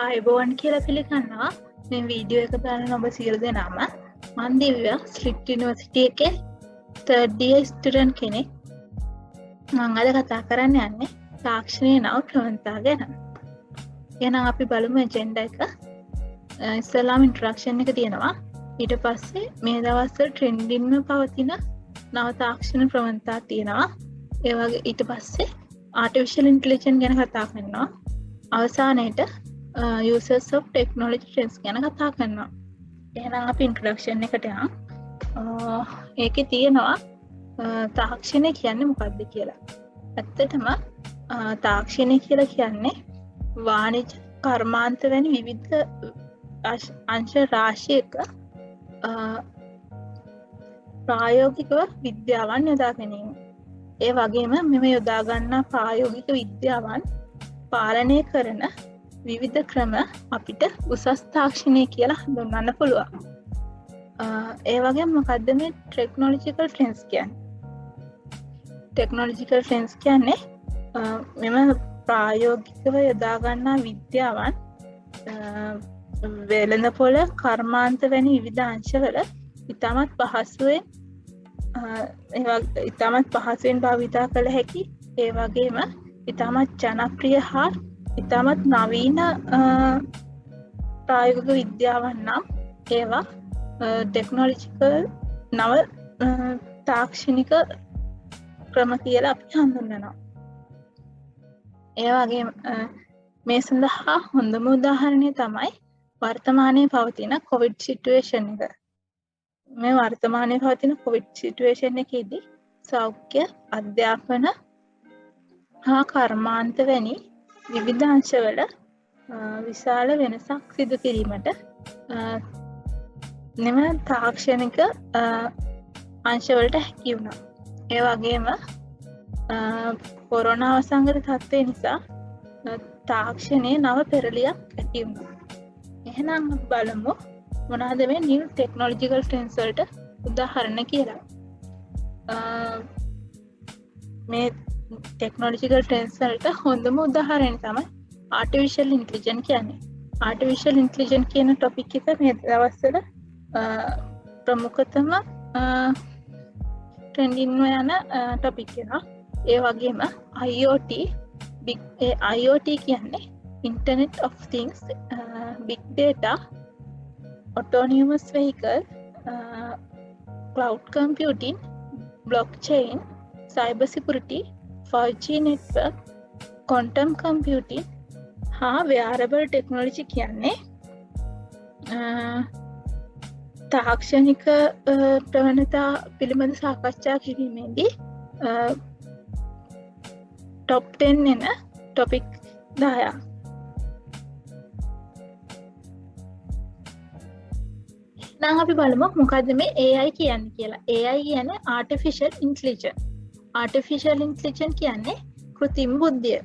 අයිබෝන් කියලා පිළිගන්නවා මේ වීඩියෝ එක බලන ඔබ සියලු දෙනාම. මම දිව්‍ය ස්ලිට් යුනිවර්සිටි එකේ third year student කෙනෙක්. මම අද කතා කරන්න යන්නේ තාක්ෂණයේ නව ප්‍රවණතා ගැන. එහෙනම් අපි බලමු ඇජෙන්ඩා එක. ඉස්සෙල්ලාම ඉන්ට්‍රොඩක්ෂන් එක තියෙනවා. ඊට පස්සේ මේ දවස්වල ට්‍රෙන්ඩින්ම පවතින නව තාක්ෂණ ප්‍රවණතා තියෙනවා. ඒ වගේ ඊට පස්සේ ආටිෆිෂියල් ඉන්ටෙලිජන්ස් ගැන කතා කරනවා. අවසානයේට users of technology trends ගැන කතා කරනවා. එහෙනම් අපි ඉන්ට්‍රොඩක්ෂන් එකට යමු. ඒකේ තියෙනවා තාක්ෂණය කියන්නේ මොකක්ද කියලා. ඇත්තටම තාක්ෂණය කියලා කියන්නේ වාණිජ කර්මාන්ත වැනි විවිධ අංශ රාශියක ප්‍රායෝගිකව විද්‍යාවන් යොදා ගැනීම. ඒ වගේම මෙම යොදා ගන්නා ප්‍රායෝගික විද්‍යාවන් පාලනය කරන විවිධ ක්‍රම අපිට උසස් තාක්ෂණය කියලා හඳුන්වන්න පුළුවන්. ඒ වගේ මොකක්ද මේ ටෙක්නොලොජිකල් ට්‍රෙන්ඩ්ස් කියන්නේ? ටෙක්නොලොජිකල් ට්‍රෙන්ඩ්ස් කියන්නේ මෙම ප්‍රායෝගිකව යොදා ගන්නා විද්‍යාවන් වෙළඳපොළ කර්මාන්ත වැනි විවිධ අංශවල ඉතාමත් පහසුවෙන් භාවිතා කළ හැකි, ඒ වගේම ඉතාමත් ජනප්‍රිය හා ඉතාමත් නවීන ප්‍රායෝගික විද්‍යාවන් නම් ඒවා ටෙක්නොලොජිකල් නව තාක්ෂණික ක්‍රම කියලා අපි හඳුන්වනවා. ඒ වගේම මේ සඳහා හොඳම උදාහරණය තමයි වර්තමානයේ පවතින කොවිඩ් සිටුේෂන් එක. මේ වර්තමානයේ පවතින කොවිඩ් සිටුේෂන් එකේදී සෞඛ්‍ය අධ්‍යාපන හා කර්මාන්ත වැනි විවිධ අංශවල විශාල වෙනසක් සිදු කිරීමට මෙම තාක්ෂණික අංශවලට හැකි වුණා. ඒ වගේම කොරෝනා වසංගත තත්ත්වය නිසා තාක්ෂණයේ නව පෙරලියක් ඇති වුණා. එහෙනම් අපි බලමු මොනවද මේ new technological trends වලට උදාහරණ කියලා. මේ ටෙක්නොලොජිකල් ට්‍රෙන්ඩ්ස් වලට හොඳම උදාහරණය තමයි ආටිෆිෂියල් ඉන්ටෙලිජන්ස් කියන්නේ. ආටිෆිෂියල් ඉන්ටෙලිජන්ස් කියන ටොපික් එක මේ දවස්වල ප්‍රමුඛතම ට්‍රෙන්ඩින් යන ටොපික් එකක්. ඒ වගේම IoT කියන්නේ Internet of Things, Big Data, Autonomous Vehicle, Cloud Computing, Blockchain, Cyber Security, 5G network, quantum computing හා wearable technology කියන්නේ තාක්ෂණික ප්‍රවණතා පිළිබඳ සාකච්ඡා කිරීමේදී top 10 එන ටොපික් 10ක්. දැන් අපි බලමු මොකද්ද මේ AI කියන්නේ කියලා. AI කියන්නේ artificial intelligence. ආටිෆිෂියල් ඉන්ටෙලිජන්ස් කියන්නේ කෘත්‍රිම බුද්ධිය.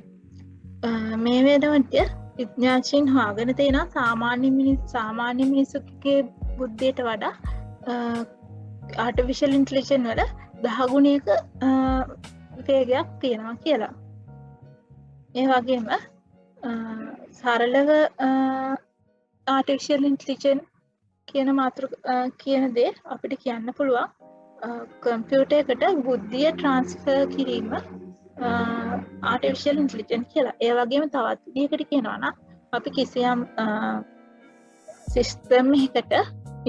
මේ වෙනකොට විද්‍යාඥයන් හොයාගෙන තියෙන සාමාන්‍ය මිනිසුන්ගේ බුද්ධියට වඩා ආටිෆිෂියල් ඉන්ටෙලිජන්ස් වල 10 ගුණයක වේගයක් තියෙනවා කියලා. ඒ වගේම සරලව ආටිෆිෂියල් ඉන්ටෙලිජන්ස් කියන දේ අපිට කියන්න පුළුවන් කම්පියුටර් එකට බුද්ධිය ට්‍රාන්ස්ෆර් කිරීම ආටිෆිෂියල් ඉන්ටෙලිජන්ස් කියලා. ඒ වගේම තවත් විදිහකට කියනවා නම් අපි කිසියම් සිස්ටම් එකකට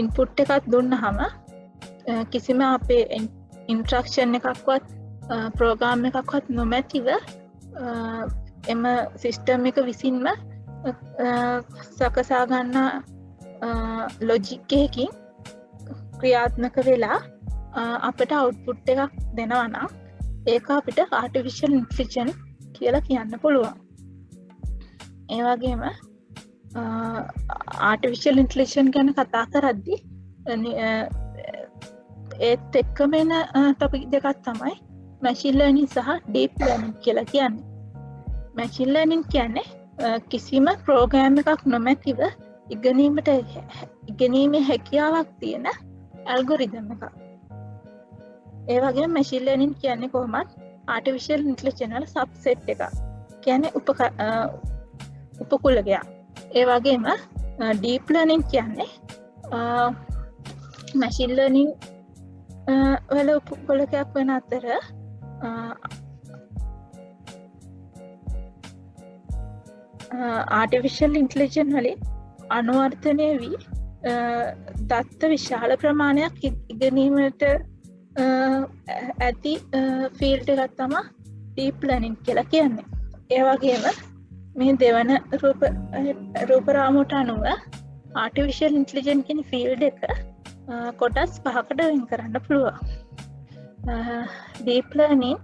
ඉන්පුට් එකක් දුන්නාම කිසිම අපේ ඉන්ස්ට්‍රක්ෂන් එකක්වත් ප්‍රෝග්‍රෑම් එකක්වත් නොමැතිව එම සිස්ටම් එක විසින්ම සකසා ගන්න ලොජික් එකකින් ක්‍රියාත්මක වෙලා අපිට අවුට්පුට් එකක් දෙනවා නම් ඒක අපිට ආටිෆිෂියල් ඉන්ටෙලිජන්ස් කියලා කියන්න පුළුවන්. ඒ වගේම ආටිෆිෂියල් ඉන්ටෙලිජන්ස් ගැන කතා කරද්දී ඒත් එක්කම එන ටොපික් දෙකක් තමයි මැෂින් ලර්නින් සහ ඩීප් ලර්නින් කියලා කියන්නේ. මැෂින් ලර්නින් කියන්නේ කිසිම ප්‍රෝග්‍රෑම් එකක් නොමැතිව ඉගෙනීමේ හැකියාවක් තියෙන ඇල්ගොරිතම් එකක්. ඒ වගේම මැෂින් ලර්නින් කියන්නේ කොහොමත් ආටිෆිෂියල් ඉන්ටෙලිජන්ස් වල සබ්සෙට් එකක්. කියන්නේ උපකුලකයක්. ඒ වගේම ඩීප් ලර්නින් කියන්නේ මැෂින් ලර්නින් වල උපකුලකයක් වෙන අතර ආටිෆිෂල් ඉන්ටලිජන් වලින් අනුවර්තනය වී දත්ත විශාල ප්‍රමාණයක් ඉගෙනීමට ඇති ෆීල්ඩ් එකක් තමයි ඩීප් ලර්නින් කියලා කියන්නේ. ඒ වගේම මේ දෙවන රූප රාමුවට අනුව ආටිෆිෂල් ඉන්ටලිජන් කියන ෆීල්ඩ් එක කොටස් 5කට වෙන් කරන්න පුළුවන්. Deep learning,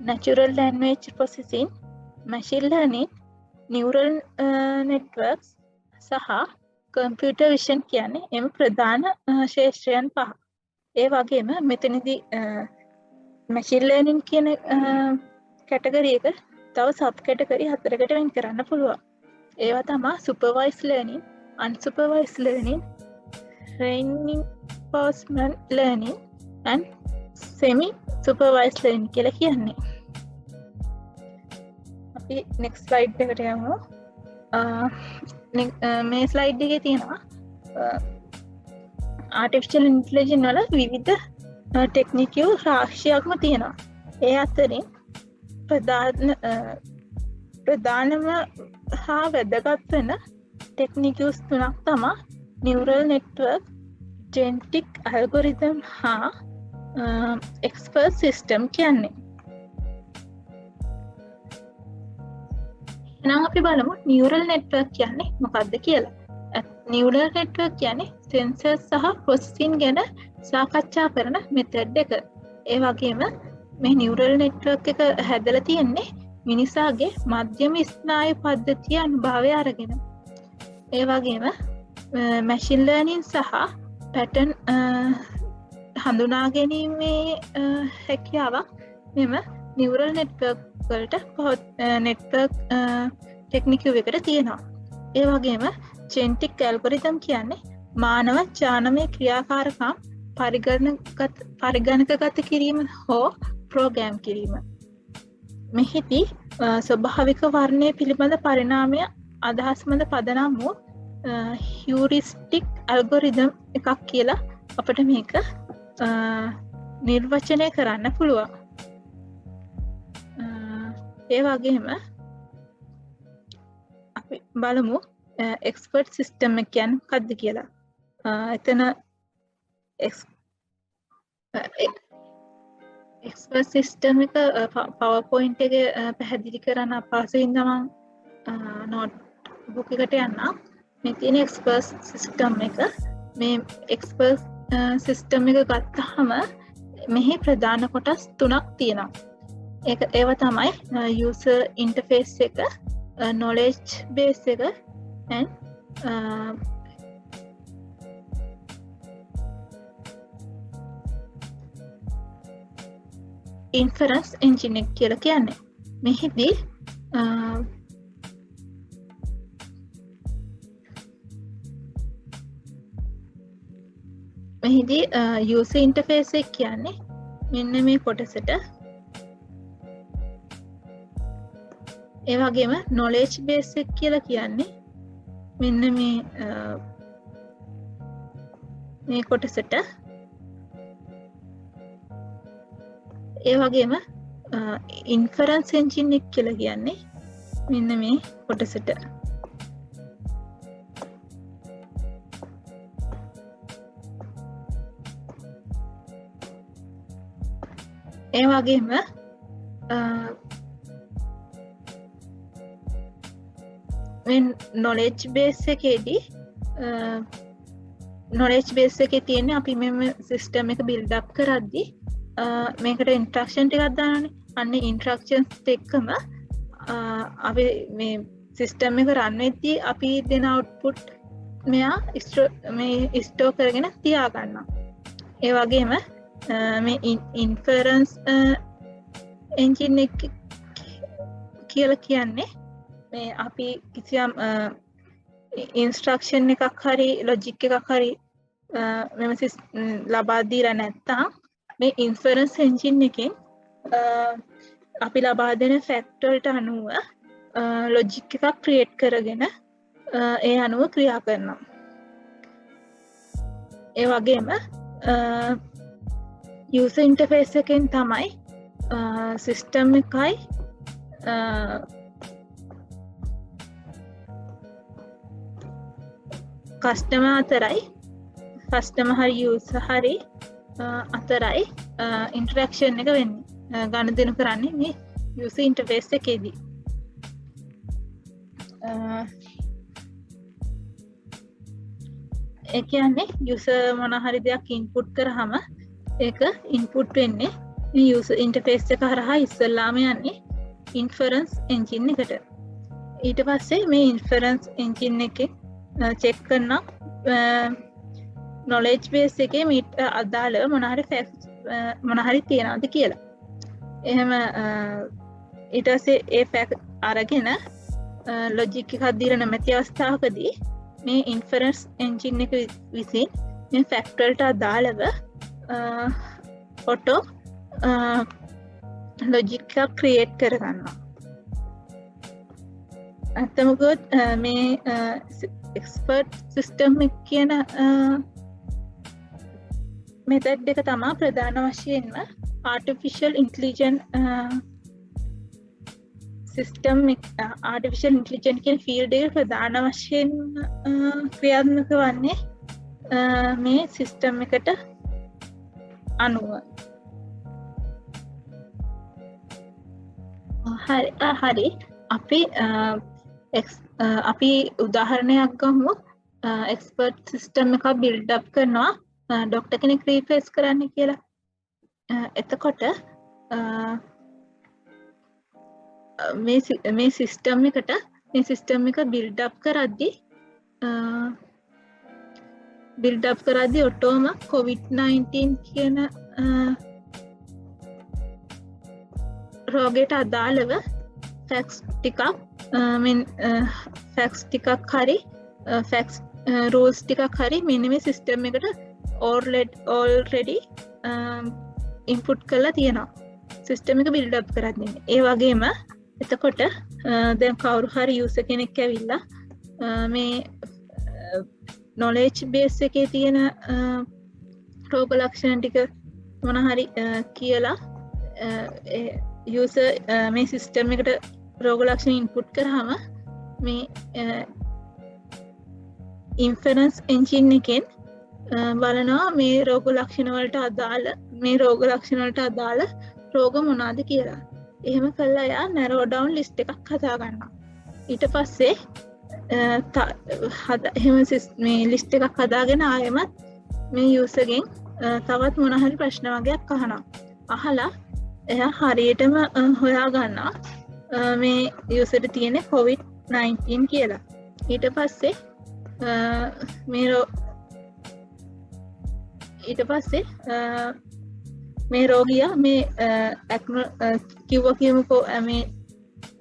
natural language processing, machine learning, neural networks සහ computer vision කියන්නේ එම ප්‍රධාන ශේෂ්ත්‍රයන් 5. ඒ වගේම මෙතනදී machine learning කියන කැටගරි එක තව සබ් කැටගරි 4කට වෙන් කරන්න පුළුවන්. ඒවා තමයි supervised learning, unsupervised learning, reinforcement learning and semi supervised learning කියලා කියන්නේ. අපි next slide එකට යමු. මේ slide එකේ තියෙනවා artificial intelligence වල විවිධ ටෙක්නිකල් රාශියක්ම තියෙනවා. ඒ අතරින් ප්‍රධානම හා වැදගත් වෙන ටෙක්නිකල්ස් 3ක් තමයි neural network, genetic algorithm හා expert system කියන්නේ. එහෙනම් අපි බලමු neural network කියන්නේ මොකක්ද කියලා. neural network කියන්නේ sensors සහ processing ගැන සාකච්ඡා කරන method එක. ඒ වගේම මේ neural network එක හැදලා තියෙන්නේ මිනිසාගේ මධ්‍යම ස්නායු පද්ධතිය අනුභවය අරගෙන. ඒ වගේම machine learning සහ pattern හඳුනා ගැනීමේ හැකියාවක් මෙම neural network වලට network technique එකට තියෙනවා. ඒ වගේම genetic algorithm කියන්නේ මානව ජානමය ක්‍රියාකාරකම් පරිගණකගත කිරීම හෝ ප්‍රෝග්‍රෑම් කිරීම. මෙහිදී ස්වභාවික වර්ණය පිළිබඳ පරිණාමය අදහස් මත පදනම් වූ heuristic algorithm එකක් කියලා අපිට මේක නිර්වචනය කරන්න පුළුවන්. ඒ වගේම අපි බලමු expert system එක කියන්නේ මොකක්ද කියලා. එතන expert system එක PowerPoint එකේ පැහැදිලි කරන්න අපහසුයි නම් notebook එකට යන්න. මේ තියෙන expert system එක, මේ expert system එක ගත්තාම මෙහි ප්‍රධාන කොටස් 3ක් තියෙනවා. ඒව තමයි user interface එක, knowledge base එක and inference engine එක කියලා කියන්නේ. මෙහිදී user interface එක කියන්නේ මෙන්න මේ කොටසට. ඒ වගේම knowledge base එක කියලා කියන්නේ මෙන්න මේ කොටසට. ඒ වගේම inference engine එක කියලා කියන්නේ මෙන්න මේ කොටසට. ඒ වගේම මේ knowledge base එකේදී knowledge base එකේ තියෙන්නේ අපි මෙම system එක build up කරද්දී මේකට instruction ටිකක් දානනේ. අන්න instructions එක්කම අපි මේ system එක run වෙද්දී අපි දෙන output මෙයා මේ store කරගෙන තියා ගන්නවා. ඒ වගේම මේ inference engine එක කියලා කියන්නේ මේ අපි කිසියම් instruction එකක් හරි logic එකක් හරි මෙම ලබා දීලා නැත්නම් මේ inference engine එකෙන් අපි ලබා දෙන fact වලට අනුව logic එකක් create කරගෙන ඒ අනුව ක්‍රියා කරනවා. ඒ වගේම user interface එකෙන් තමයි system එකයි customer අතරයි customer හරි user හරි අතරයි interaction එක වෙන්නේ ගනුදෙනු කරන්නේ මේ user interface එකේදී. ඒ කියන්නේ user මොන හරි දෙයක් input කරාම ඒක input වෙන්නේ මේ user interface එක හරහා ඉස්සෙල්ලාම යන්නේ inference engine එකට. ඊට පස්සේ මේ inference engine එකේ check කරනවා knowledge base එකේ මීට අදාළව මොන හරි facts මොන හරි තියනවාද කියලා. එහෙම ඊට පස්සේ ඒ fact අරගෙන logic එකක් දීලා නැමැති අවස්ථාවකදී මේ inference engine එක විසින් මේ fact වලට අදාළව auto logic එකක් create කරගන්නවා. අතමගොත් මේ expert system එක කියන method එක තමයි ප්‍රධාන වශයෙන්ම artificial intelligence system artificial intelligence කියන field එක ප්‍රධාන වශයෙන් ක්‍රියාත්මක වන්නේ මේ system එකට අනුව. හරි අපි උදාහරණයක් ගමු. expert system එකක් build up කරනවා ඩොක්ටර් කෙනෙක් රීප්ලේස් කරන්න කියලා. එතකොට මේ සිස්ටම් එක build up කරද්දී ඔටෝම COVID-19 කියන රෝගයට අදාළව ෆැක්ස් ටිකක් හරි ෆැක්ස් රූල්ස් ටිකක් හරි මෙන්න මේ සිස්ටම් එකට already ඉන්පුට් කරලා තියෙනවා සිස්ටම් එක build up කරද්දී. ඒ වගේම එතකොට දැන් කවුරු හරි user කෙනෙක් ඇවිල්ලා මේ knowledge base එකේ තියෙන රෝග ලක්ෂණ ටික මොන හරි කියලා user මේ සිස්ටම් එකට රෝග ලක්ෂණ ඉන්පුට් කරාම මේ inference engine එකෙන් බලනවා මේ රෝග ලක්ෂණ වලට අදාළ රෝග මොනවාද කියලා. එහෙම කළා යා narrow down list එකක් හදා ගන්නවා. ඊට පස්සේ මේ ලිස්ට් එකක් හදාගෙන ආයෙමත් මේ user ගෙන් තවත් මොන හරි ප්‍රශ්න වගේක් අහනවා. අහලා එයා හරියටම හොයා ගන්නවා මේ user ට තියෙන COVID-19 කියලා. ඊට පස්සේ මේ රෝගියා මේ කියමුකෝ මේ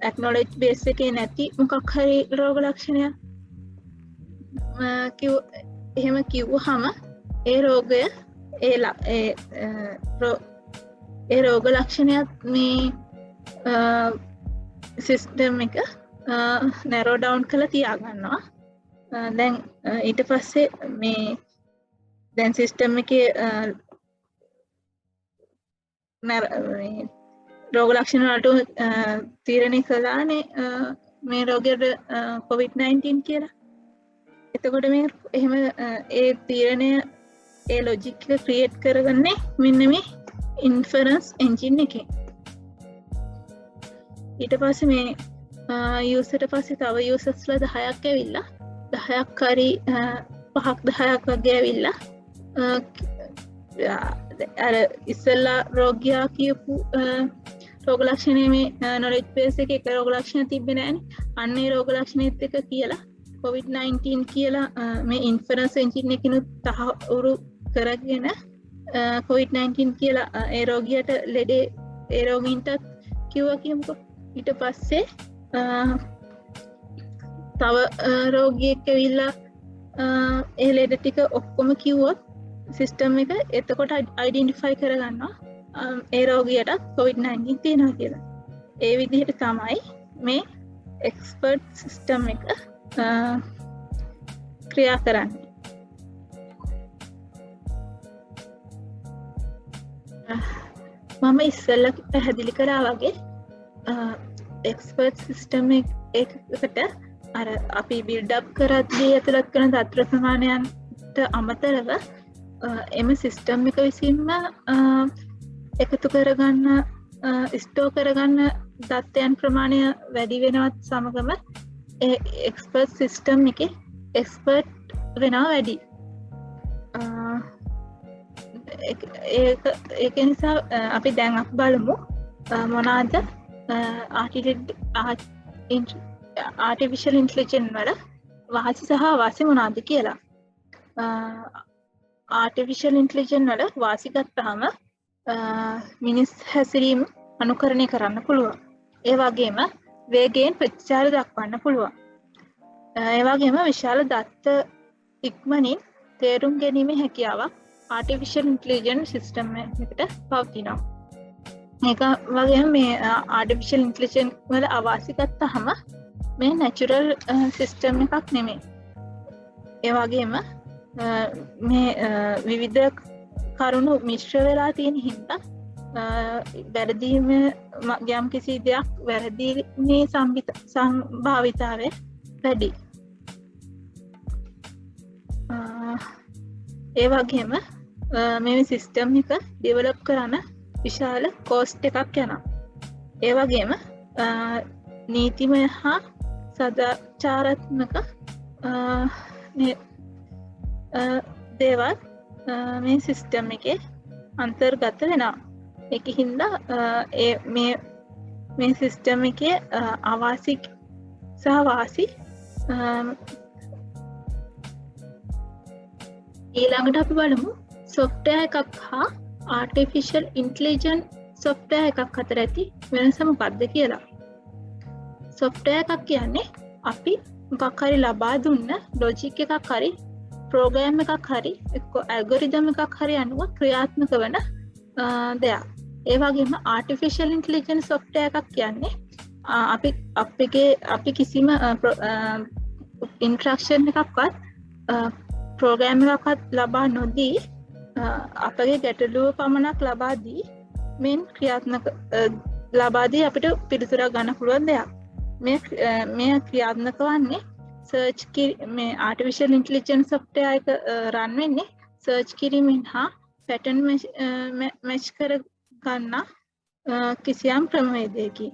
acknowledge base එකේ නැති මොකක් හරි රෝග ලක්ෂණයක් එහෙම කිව්වහම ඒ රෝගය ඒ රෝග ලක්ෂණයක් මේ සිස්ටම් එක narrow down කරලා තියාගන්නවා. දැන් ඊට පස්සේ මේ දැන් සිස්ටම් එකේ රෝග ලක්ෂණ වලට තීරණය කළානේ මේ රෝගයට COVID-19 කියලා. එතකොට මේ එහෙම ඒ තීරණය ඒ ලොජික් එක ක්‍රියේට් කරගන්නේ මෙන්න මේ ඉන්ෆරන්ස් එන්ජින් එකෙන්. ඊට පස්සේ මේ යූසර්ට පස්සේ තව යූසර්ස්ලා 10ක් ඇවිල්ලා 10ක් හරි 5ක් 10ක් වගේ ඇවිල්ලා අර ඉස්සෙල්ලා රෝගියා කියපු රෝග ලක්ෂණය මේ knowledge base එකේ එක රෝග ලක්ෂණ තිබ්බේ නැහනේ. අන්න ඒ රෝග ලක්ෂණෙත් එක කියලා COVID-19 කියලා මේ inference engine එකකිනුත් තහවුරු කරගෙන COVID-19 කියලා ඒ රෝගියට ලෙඩේ ඒ රෝගීන්ටත් කිව්වා කියමුකෝ. ඊට පස්සේ තව රෝගියෙක් ඇවිල්ලා ඒ ලෙඩ ටික ඔක්කොම කිව්වොත් සිස්ටම් එක එතකොට අයිඩෙන්ටිෆයි කරගන්නවා ඒ රෝගියට COVID-19 තියෙනවා කියලා. ඒ විදිහට තමයි මේ එක්ස්පර්ට් සිස්ටම් එක ක්‍රියා කරන්නේ. මම ඉස්සෙල්ලා පැහැදිලි කරා වගේ එක්ස්පර්ට් සිස්ටම් එකකට අර අපි බිල්ඩ් අප් කරද්දී ඇතුළත් කරන තත්ත්ව ප්‍රමාණයන්ට අමතරව එම සිස්ටම් එක විසින්ම එකතු කරගන්න ස්ටෝ කරගන්න දත්තයන් ප්‍රමාණය වැඩි වෙනවත් සමගම එක්ස්පර්ට් සිස්ටම් එක එක්ස්පර්ට් වෙනවා වැඩි. ඒක නිසා අපි දැන් අප බලමු මොනාද ආටිෆිෂල් ඉන්ටෙලිජන්ස් වල වාසි සහ අවාසි මොනාද කියලා. ආටිෆිෂල් ඉන්ටෙලිජන්ස් වල වාසි ගත්තාම මිනිස් හැසිරීම අනුකරණය කරන්න පුළුවන්. ඒ වගේම වේගයෙන් ප්‍රතිචාර දක්වන්න පුළුවන්. ඒ වගේම විශාල දත්ත ඉක්මනින් තේරුම් ගැනීමේ හැකියාවක් ආටිෆිෂල් ඉන්ටෙලිජන්ස් සිස්ටම් එකට පවතිනවා. ඒක වගේම මේ ආටිෆිෂල් ඉන්ටෙලිජන්ස් වල අවාසි ගත්තාම මේ නැචරල් සිස්ටම් එකක් නෙමෙයි. ඒ වගේම මේ විවිධ කරුණු මිශ්‍ර වෙලා තියෙන හින්දා වැරදීම යම් කිසි දෙයක් වැරදීමේ සම්භාවිතාවය වැඩි. ඒ වගේම මේ සිස්ටම් එක ඩෙවලොප් කරන්න විශාල කෝස්ට් එකක් යනවා. ඒ වගේම නීතිමය හා සදාචාරාත්මක දේවල් මේ සිස්ටම් එකේ අන්තර්ගත වෙනවා. ඒක හින්දා මේ සිස්ටම් එකේ අවාසි සහ වාසි ඊළඟට අපි බලමු software එකක් හා artificial intelligence software එකක් අතර ඇති වෙනස මොකක්ද කියලා. software එකක් කියන්නේ අපි මොකක් හරි ලබා දුන්න logic එකක් හරි program එකක් හරි එක්ක algorithm එකක් හරි අනුව ක්‍රියාත්මක වන දෙයක්. ඒ වගේම artificial intelligence software එකක් කියන්නේ අපි කිසිම instruction එකක්වත් program එකක්වත් ලබා නොදී අපගේ ගැටලුව පමණක් ලබා දී මෙන් ක්‍රියාත්මක ලබා දී අපිට පිළිතුරක් ගන්න පුළුවන් දෙයක්. මේ ක්‍රියාත්මක වන්නේ සර්ච් මේ ආටිෆිෂල් ඉන්ටෙලිජන්ස් software එක රන් වෙන්නේ සර්ච් කිරීමෙන් හා පැටර්න් මැච් කර ගන්න කිසියම් ක්‍රමවේදයකින්.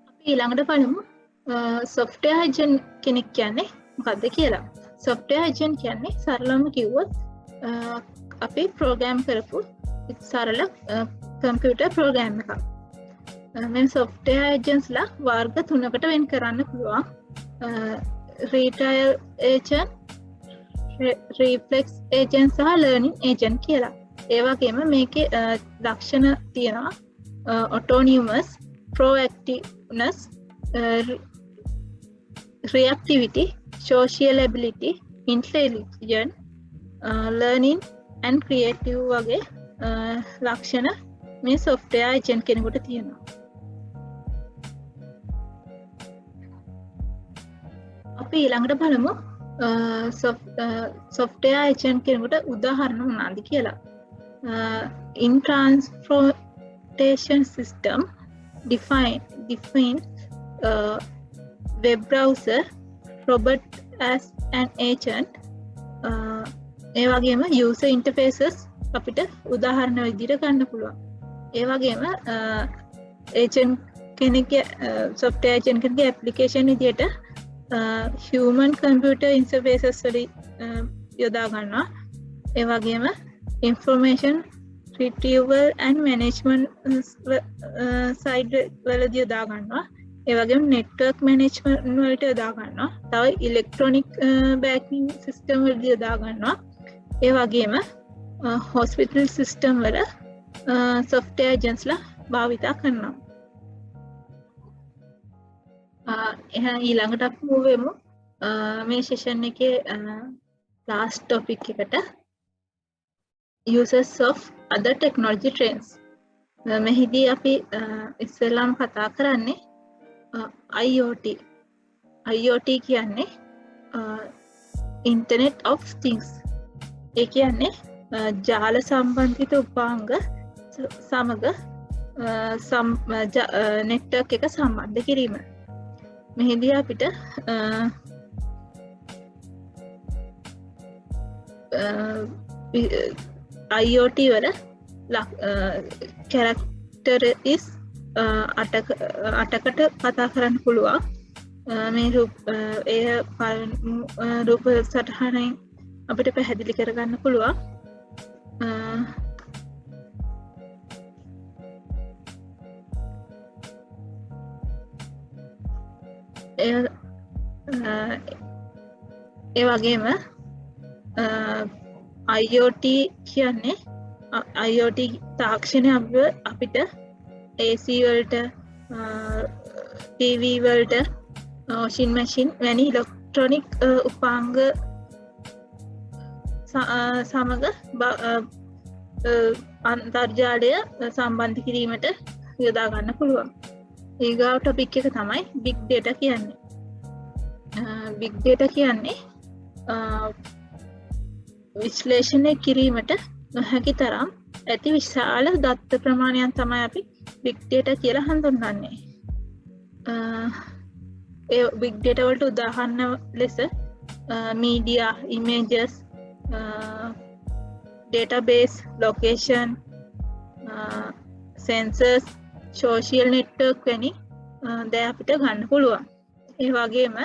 අපි ඊළඟට බලමු software agent කෙනෙක් කියන්නේ මොකක්ද කියලා. software agent කියන්නේ සරලවම කිව්වොත් අපි ප්‍රෝග්‍රෑම් කරපු සරල කම්පියුටර් ප්‍රෝග්‍රෑම් එකක්. මේ software agents ලා වර්ග තුනකට වෙන් කරන්න පුළුවන්. retail agent, reflex agent සහ learning agent කියලා. ඒ වගේම මේකේ ලක්ෂණ තියෙනවා autonomous, proactiveness, reactivity, sociability, intelligent, learning and creative වගේ ලක්ෂණ මේ software agent කෙනෙකුට තියෙනවා. අපි ඊළඟට බලමු software agent කෙනෙකුට උදාහරණ මොනවාද කියලා. In transportation system define web browser robot as an agent. ඒ වගේම user interfaces අපිට උදාහරණ විදිහට ගන්න පුළුවන්. ඒ වගේම agent කෙනෙක්ගේ software agent කෙනෙක්ගේ application විදිහට human computer interfaces වලින් යොදා ගන්නවා. ඒ වගේම information retrieval and management side වලදී යොදා ගන්නවා. ඒ වගේම network management වලට යොදා ගන්නවා. තව electronic banking system වලදී යොදා ගන්නවා. ඒ වගේම hospital system වල software agents ලා භාවිතා කරනවා. ඊළඟට අපි move වෙමු මේ session එකේ last topic එකට uses of other technology trends. මෙහිදී අපි ඉස්සෙල්ලාම කතා කරන්නේ IoT කියන්නේ Internet of Things. ඒ කියන්නේ ජාල සම්බන්ධිත උපාංග සමග නෙට්වර්ක් එක සම්බන්ධ කිරීම. මෙහිදී අපිට IoT වල කැරක්ටරිස් 8කට කතා කරන්න පුළුවන්. මේ රූප සටහනින් අපිට පැහැදිලි කරගන්න පුළුවන්. ඒ වගේම IoT කියන්නේ IoT තාක්ෂණය අපිට AC වලට TV වලට washing machine වැනි ඉලෙක්ට්‍රොනික උපාංග සමග අන්තර්ජාලය සම්බන්ධ කිරීමට යොදා ගන්න පුළුවන්. ඊගාව ටොපික් එක තමයි big data කියන්නේ. big data කියන්නේ විශ්ලේෂණය කිරීමට නොහැකි තරම් ඇති විශාල දත්ත ප්‍රමාණයන් තමයි අපි big data කියලා හඳුන්වන්නේ. ඒ big data වලට උදාහරණ ලෙස media, images, database, location, sensors, social network වැනි දේ අපිට ගන්න පුළුවන්. ඒ වගේම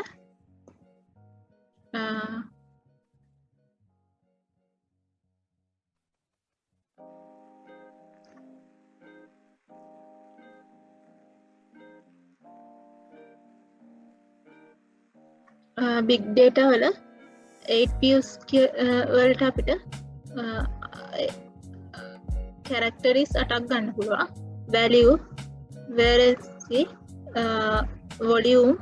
big data වල 8P's වලට අපිට characteris 8ක් ගන්න පුළුවන්. value, veracy, volume,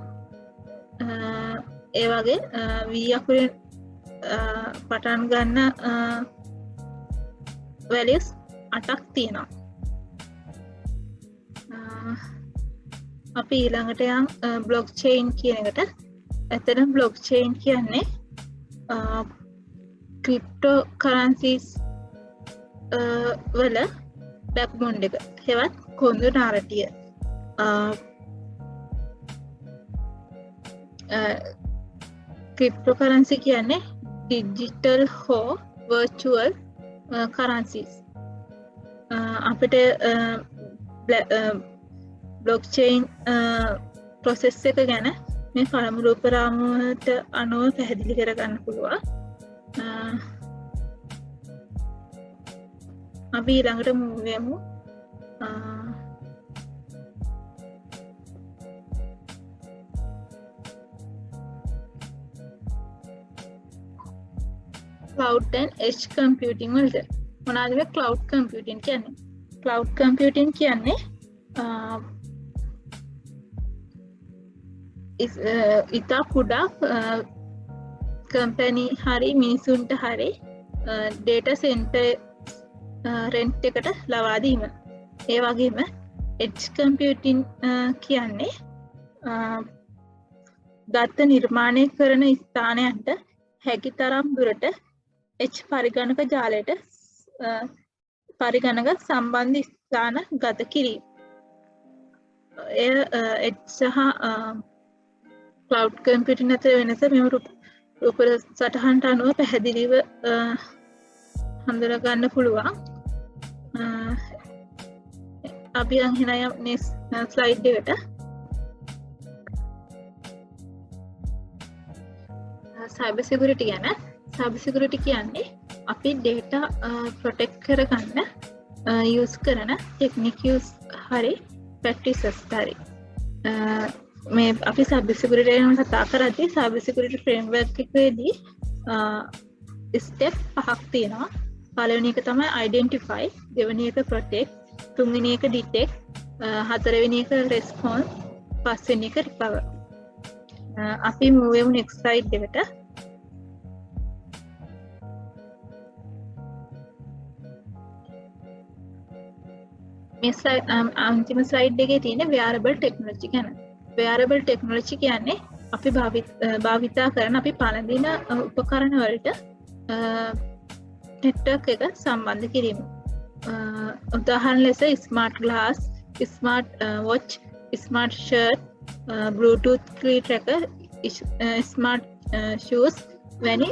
ඒ වගේ V අකුරෙන් පටන් ගන්න values 8ක් තියෙනවා. අපි ඊළඟට යම් blockchain කියන එකට. ඇත්තටම blockchain කියන්නේ cryptocurrencies වල backbone එක. හෙවත් කොන්ද නාරටිය. cryptocurrency කියන්නේ digital හෝ virtual currencies. අපිට blockchain process එක ගැන මේ පළමු රූප රාමුවට අනුව පැහැදිලි කරගන්න පුළුවන්. අපි ඊළඟට move වෙමු. cloud and edge computing වලට. මොනවාද මේ cloud computing කියන්නේ? cloud computing කියන්නේ ඉතා කුඩා කම්පැනි හරි මිනිසුන්ට හරි ඩේටා සෙන්ටර් රෙන්ට් එකට ලබා දීම. ඒ වගේම edge computing කියන්නේ දත්ත නිර්මාණය කරන ස්ථානයන්ට හැකි තරම් දුරට edge පරිගණක ජාලයට පරිගණක සම්බන්ධ ස්ථාන ගත කිරීම. එය edge සහ cloud computing අතර වෙනස මෙම රූප සටහනට අනුව පැහැදිලිව හඳුනා ගන්න පුළුවන්. අපි එහෙනම් next slide එකට. cyber security ගැන. cyber security කියන්නේ අපි data protect කරගන්න use කරන techniques හරි practices හරි. මේ අපි cyber security ගැන කතා කරද්දී cyber security framework එකේදී step 5ක් තියෙනවා. පළවෙනි එක තමයි identify, දෙවෙනි එක protect, තුන්වෙනි එක detect, හතරවෙනි එක response, පස්වෙනි එක recover. අපි move වෙමු next slide එකට. මේ slide අන්තිම slide එකේ තියෙන wearable technology ගැන. wearable technology කියන්නේ අපි භාවිතා කරන අපි පළඳින උපකරණ වලට network එක සම්බන්ධ කිරීම. උදාහරණ ලෙස smart glass, smart watch, smart shirt, bluetooth key tracker, smart shoes වැනි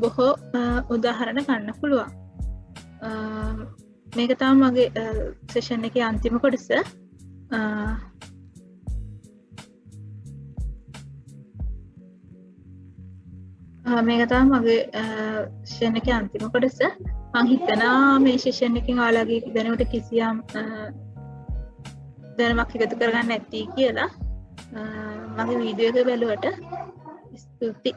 බොහෝ උදාහරණ ගන්න පුළුවන්. මේක තමයි මගේ සෙෂන් එකේ අන්තිම කොටස. මේක තමයි මගේ සෙෂන් එකේ අන්තිම කොටස. මම හිතනවා මේ සෙෂන් එකෙන් ඔයාලගේ දැනුමට කිසියම් දැනුමක් එකතු කරගන්න ඇති කියලා. මගේ වීඩියෝ එක බැලුවට ස්තුතියි.